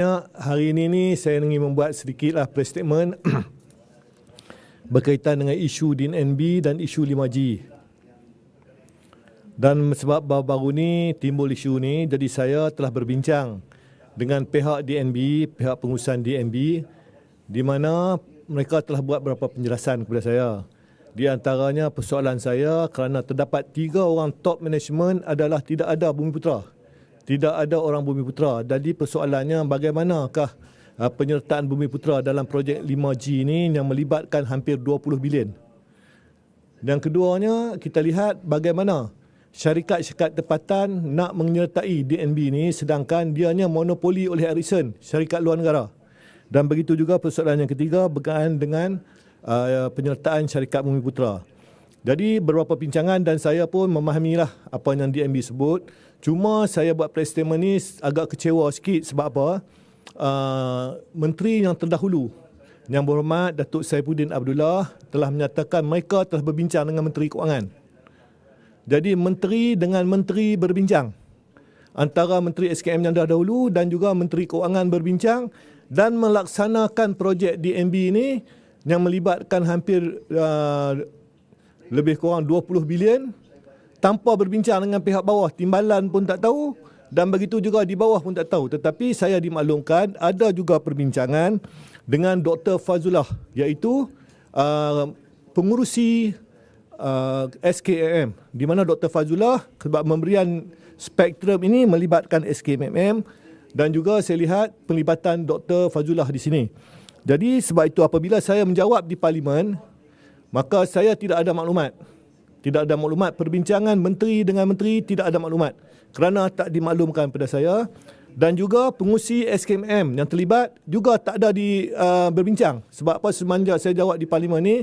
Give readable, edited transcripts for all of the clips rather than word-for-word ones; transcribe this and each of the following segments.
Hari ini saya ingin membuat sedikitlah press statement berkaitan dengan isu DNB dan isu 5G. Dan sebab baru-baru ni timbul isu ni, jadi saya telah berbincang dengan pihak DNB, pihak pengurusan DNB, di mana mereka telah buat beberapa penjelasan kepada saya. Di antaranya persoalan saya kerana terdapat 3 orang top management adalah tidak ada Bumiputera. Tidak ada orang Bumiputera. Jadi persoalannya bagaimanakah penyertaan Bumiputera dalam projek 5G ini yang melibatkan hampir 20 bilion. Yang keduanya, kita lihat bagaimana syarikat-syarikat tempatan nak menyertai DNB ini sedangkan dianya monopoli oleh Ericsson, syarikat luar negara. Dan begitu juga persoalan yang ketiga berkaitan dengan penyertaan syarikat Bumiputera. Jadi beberapa pincangan dan saya pun memahamilah apa yang DNB sebut. Cuma saya buat press statement ni agak kecewa sikit sebab apa? Menteri yang terdahulu, Yang Berhormat Datuk Saifuddin Abdullah telah menyatakan mereka telah berbincang dengan Menteri Kewangan. Jadi menteri dengan menteri berbincang. Antara Menteri SKM yang dahulu dan juga Menteri Kewangan berbincang dan melaksanakan projek DNB ini yang melibatkan hampir lebih kurang 20 bilion tanpa berbincang dengan pihak bawah. Timbalan pun tak tahu dan begitu juga di bawah pun tak tahu. Tetapi saya dimaklumkan ada juga perbincangan dengan Dr. Fazullah, iaitu pengurusi SKMM, di mana Dr. Fazullah sebab memberian spektrum ini melibatkan SKMM dan juga saya lihat pelibatan Dr. Fazullah di sini. Jadi sebab itu apabila saya menjawab di Parlimen, maka saya tidak ada maklumat. Tidak ada maklumat perbincangan menteri dengan menteri, tidak ada maklumat kerana tak dimaklumkan pada saya. Dan juga pengurusi SKMM yang terlibat juga tak ada berbincang. Sebab apa, semenjak saya jawab di Parlimen ni,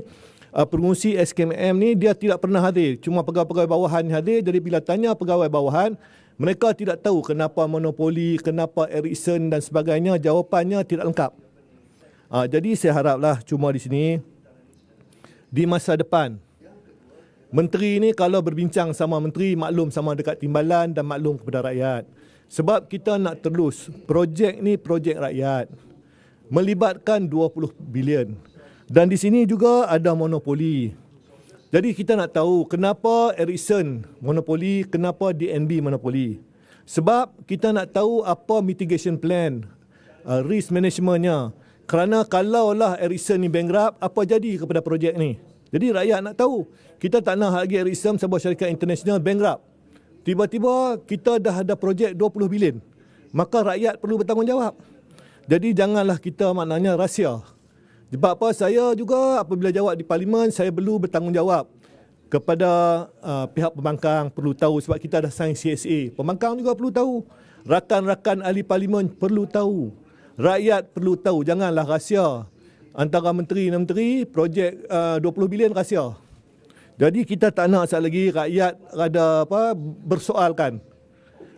pengurusi SKMM ni dia tidak pernah hadir. Cuma pegawai-pegawai bawahan hadir. Jadi bila tanya pegawai bawahan, mereka tidak tahu kenapa monopoli, kenapa Ericsson dan sebagainya. Jawapannya tidak lengkap. Jadi saya haraplah cuma di sini, di masa depan, menteri ini kalau berbincang sama menteri, maklum sama dekat timbalan dan maklum kepada rakyat. Sebab kita nak terus, projek ni projek rakyat, melibatkan 20 bilion. Dan di sini juga ada monopoli. Jadi kita nak tahu kenapa Ericsson monopoli, kenapa DNB monopoli. Sebab kita nak tahu apa mitigation plan, risk managementnya. Kerana kalaulah Ericsson ni bankrupt, apa jadi kepada projek ni? Jadi rakyat nak tahu. Kita tak nak lagi Ericsson sebuah syarikat international bankrupt. Tiba-tiba kita dah ada projek 20 bilion. Maka rakyat perlu bertanggungjawab. Jadi janganlah kita maknanya rahsia. Sebab apa, saya juga apabila jawab di Parlimen, saya perlu bertanggungjawab kepada pihak pembangkang, perlu tahu sebab kita dah sign CSA. Pembangkang juga perlu tahu. Rakan-rakan ahli Parlimen perlu tahu. Rakyat perlu tahu, janganlah rahsia. Antara menteri dan menteri, projek 20 bilion rahsia. Jadi kita tak nak sekali lagi rakyat bersoalkan.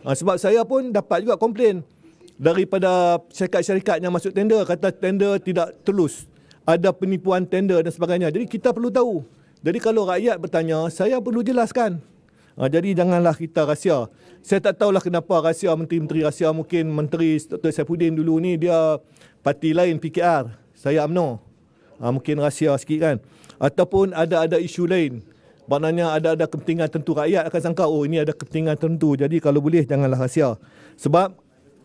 Sebab saya pun dapat juga komplain daripada syarikat-syarikat yang masuk tender, kata tender tidak telus, ada penipuan tender dan sebagainya. Jadi kita perlu tahu. Jadi kalau rakyat bertanya, saya perlu jelaskan. Jadi janganlah kita rahsia. Saya tak tahulah kenapa rahsia, menteri-menteri rahsia. Mungkin Menteri Dr. Saifuddin dulu ni dia parti lain, PKR. Saya UMNO. Mungkin rahsia sikit kan. Ataupun ada isu lain. Maknanya ada kepentingan tentu, rakyat akan sangka, oh ini ada kepentingan tentu. Jadi kalau boleh janganlah rahsia. Sebab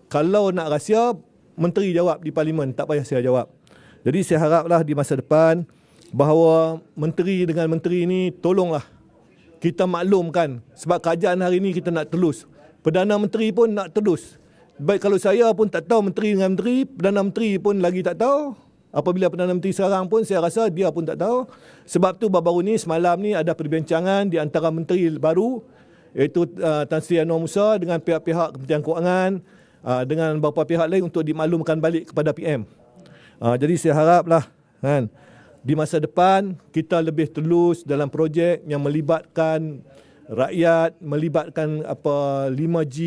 kalau nak rahsia, menteri jawab di Parlimen, tak payah saya jawab. Jadi saya haraplah di masa depan bahawa menteri dengan menteri ini tolonglah kita maklumkan. Sebab kerajaan hari ini kita nak telus. Perdana Menteri pun nak telus. Baik kalau saya pun tak tahu menteri dengan menteri, Perdana Menteri pun lagi tak tahu. Apabila Perdana Menteri sekarang pun saya rasa dia pun tak tahu. Sebab tu baru-baru ni semalam ni ada perbincangan di antara menteri baru, iaitu Tan Sri Anwar Musa dengan pihak-pihak Kementerian Kewangan, dengan beberapa pihak lain untuk dimaklumkan balik kepada PM. Jadi saya haraplah kan, di masa depan kita lebih telus dalam projek yang melibatkan rakyat, melibatkan 5G,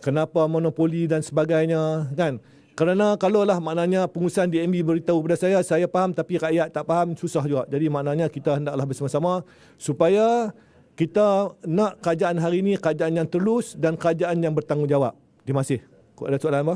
kenapa monopoli dan sebagainya kan. Kerana kalaulah maknanya pengurusan DNB beritahu kepada saya faham tapi rakyat tak faham, susah juga. Jadi maknanya kita hendaklah bersama-sama supaya kita nak kerajaan hari ini kerajaan yang telus dan kerajaan yang bertanggungjawab. Terima kasih. Ada soalan apa?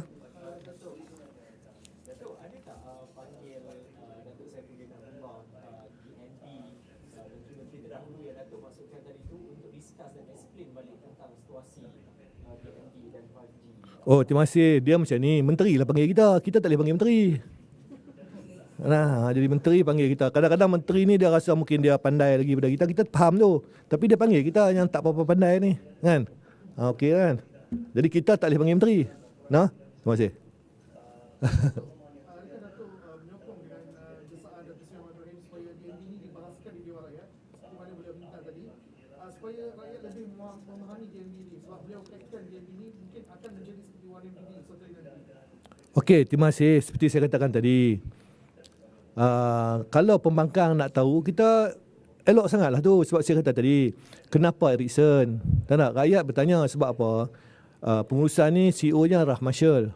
Oh, terima kasih. Dia macam ni, menteri lah panggil kita. Kita tak boleh panggil menteri. Nah, jadi menteri panggil kita. Kadang-kadang menteri ni dia rasa mungkin dia pandai lagi daripada kita. Kita faham tu. Tapi dia panggil kita yang tak apa-apa pandai ni. Kan? Okey kan? Jadi kita tak boleh panggil menteri. Nah, terima kasih. Supaya rakyat lebih memahami DMB ini, sebab beliau kaitkan DMB ini mungkin akan menjadi seperti YMBD suatu hari nanti. Okey, terima kasih. Seperti saya katakan tadi, kalau pembangkang nak tahu, kita elok sangatlah tu. Sebab saya kata tadi, kenapa Ericsson? Tak nak, rakyat bertanya sebab apa? Pengurusan ni CEO-nya Rah Marshall,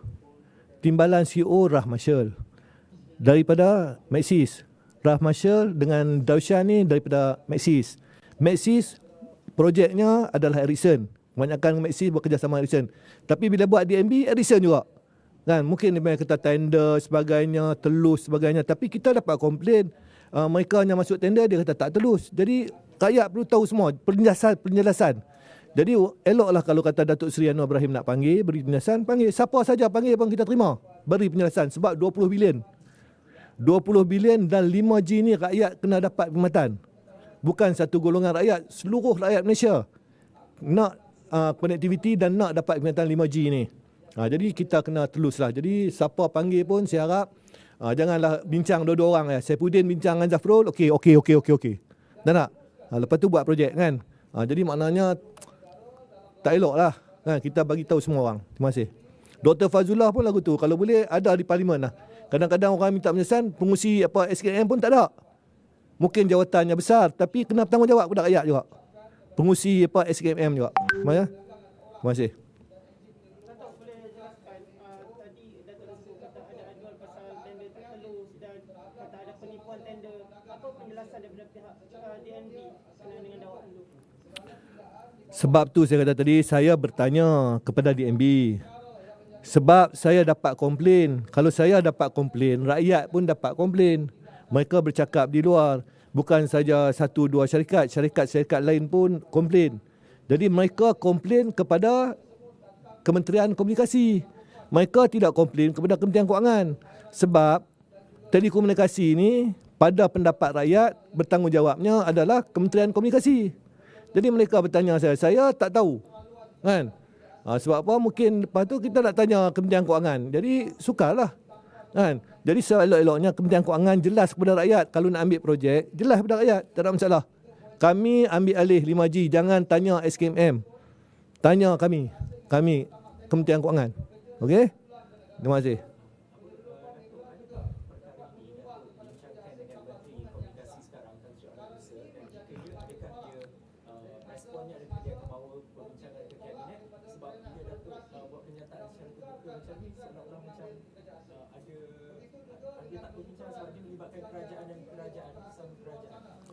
timbalan CEO Rah Marshall, daripada Maxis. Rah Marshall dengan Daushan ni daripada Maxis. Maxis projeknya adalah Ericsson. Kebanyakan Maxis bekerjasama Ericsson. Tapi bila buat DMB, Ericsson juga. Kan, mungkin dia kata tender sebagainya, telus sebagainya. Tapi kita dapat komplain, mereka yang masuk tender dia kata tak telus. Jadi rakyat perlu tahu semua penjelasan. Jadi eloklah kalau kata Datuk Seri Anwar Ibrahim nak panggil, beri penjelasan, panggil. Siapa saja panggil pun kita terima. Beri penjelasan sebab 20 bilion. 20 bilion dan 5G ni rakyat kena dapat perkhidmatan. Bukan satu golongan rakyat, seluruh rakyat Malaysia nak connectivity dan nak dapat perkhidmatan 5G ni. Jadi kita kena teluslah. Jadi siapa panggil pun saya harap janganlah bincang dua-dua orang ya. Saifuddin bincang dengan Zafrul, okey. Dan nak lepas tu buat projek kan. Jadi maknanya tak elok lah kan? Kita bagi tahu semua orang. Terima kasih. Dr. Fazullah pun lagu tu kalau boleh ada di parlimen lah. Kadang-kadang orang minta penjelasan, pengurusi SKM pun tak ada. Mungkin jawatannya besar tapi kena bertanggungjawab kepada rakyat juga. Pengurusi SKM juga. Terima kasih. Datuk boleh jelaskan tadi Datuk dah sebut kata ada aduan pasal tender tertelus dan kata ada penipuan tender. Apa penjelasan daripada pihak DNB berkenaan dengan dakwaan itu? Sebab tu saya kata tadi, saya bertanya kepada DNB. Sebab saya dapat komplain. Kalau saya dapat komplain, rakyat pun dapat komplain. Mereka bercakap di luar. Bukan saja satu dua syarikat, syarikat-syarikat lain pun komplain. Jadi mereka komplain kepada Kementerian Komunikasi. Mereka tidak komplain kepada Kementerian Kewangan. Sebab telekomunikasi ini pada pendapat rakyat bertanggungjawabnya adalah Kementerian Komunikasi. Jadi mereka bertanya saya tak tahu. Kan? Sebab apa? Mungkin lepas tu kita nak tanya Kementerian Kewangan. Jadi sukarlah. Kan? Jadi seelok-eloknya Kementerian Kewangan jelas kepada rakyat. Kalau nak ambil projek, jelas kepada rakyat. Tak ada masalah. Kami ambil alih 5G. Jangan tanya SKMM. Tanya kami. Kami Kementerian Kewangan. Okey? Terima kasih.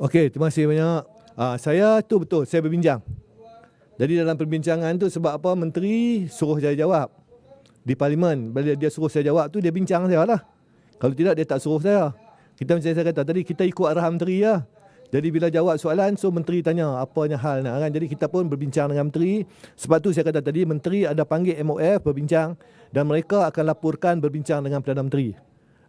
Okey, terima kasih banyak. Saya tu betul, saya berbincang. Jadi dalam perbincangan tu sebab apa menteri suruh saya jawab di parlimen. Bila dia suruh saya jawab tu dia bincang saya lah. Kalau tidak dia tak suruh saya. Kita macam saya kata tadi kita ikut arahan menteri lah. Jadi bila jawab soalan so menteri tanya apanya hal nak kan. Jadi kita pun berbincang dengan menteri. Sebab tu saya kata tadi menteri ada panggil MOF berbincang dan mereka akan laporkan berbincang dengan Perdana Menteri.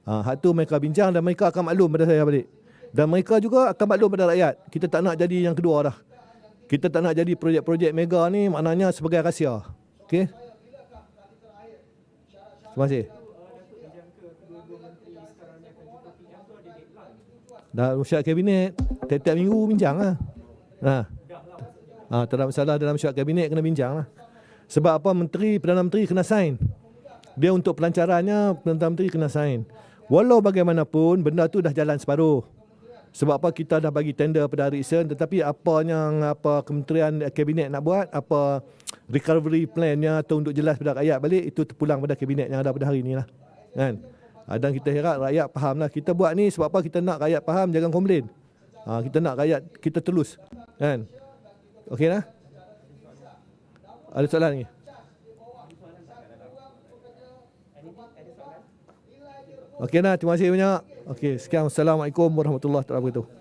Hak tu mereka bincang dan mereka akan maklum pada saya balik. Dan mereka juga akan maklum pada rakyat. Kita tak nak jadi yang kedua dah. Kita tak nak jadi projek-projek mega ni maknanya sebagai rahsia. Okey? Terima kasih. Dah mesyuarat kabinet, tiap-tiap minggu bincang lah. Tak ada masalah dalam mesyuarat kabinet kena bincang lah. Sebab apa Perdana Menteri kena sign. Dia untuk pelancarannya Perdana Menteri kena sign. Walau bagaimanapun benda tu dah jalan separuh. Sebab apa kita dah bagi tender pada Ericsson tetapi apa kementerian kabinet nak buat, apa recovery plan-nya atau untuk jelas pada rakyat balik itu terpulang pada kabinet yang ada pada hari ni lah. Kan? Dan kita harap rakyat faham lah. Kita buat ni sebab apa kita nak rakyat faham, jangan komplain. Kita nak rakyat kita telus. Kan? Okey lah? Ada soalan lagi? Okey lah, terima kasih banyak. Okey, sekian. Assalamualaikum warahmatullahi wabarakatuh.